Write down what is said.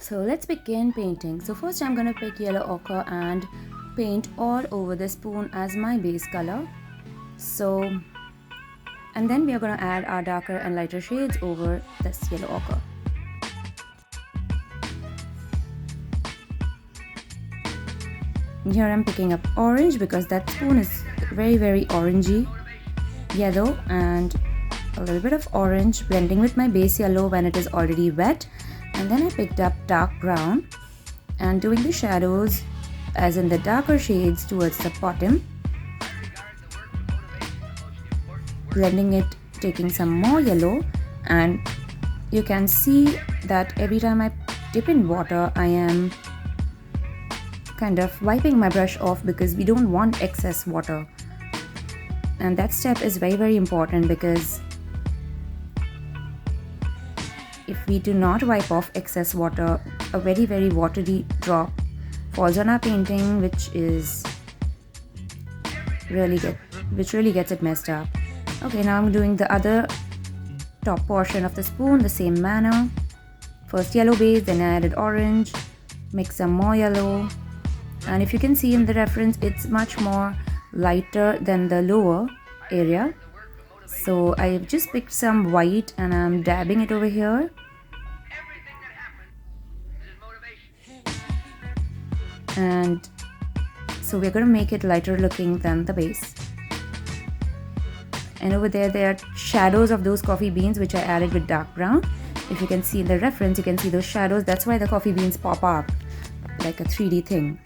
So let's begin painting. So first I'm going to pick yellow ochre and paint all over the spoon as my base color. And then we are going to add our darker and lighter shades over this yellow ochre. Here I'm picking up orange because that spoon is very orangey yellow, and a little bit of orange blending with my base yellow when it is already wet. And then I picked up dark brown and doing the shadows as in the darker shades towards the bottom, blending it, taking some more yellow, and you can see that every time I dip in water I am kind of wiping my brush off because we don't want excess water, and that step is very important because if we do not wipe off excess water, a very watery drop falls on our painting, which really gets it messed up. Okay, now I'm doing the other top portion of the spoon the same manner. First yellow base, then I added orange, mix some more yellow, and if you can see in the reference, it's much more lighter than the lower area. So I just picked some white and I'm dabbing it over here. And so we're going to make it lighter looking than the base. And over there are shadows of those coffee beans which I added with dark brown. If you can see in the reference, you can see those shadows. That's why the coffee beans pop up like a 3D thing.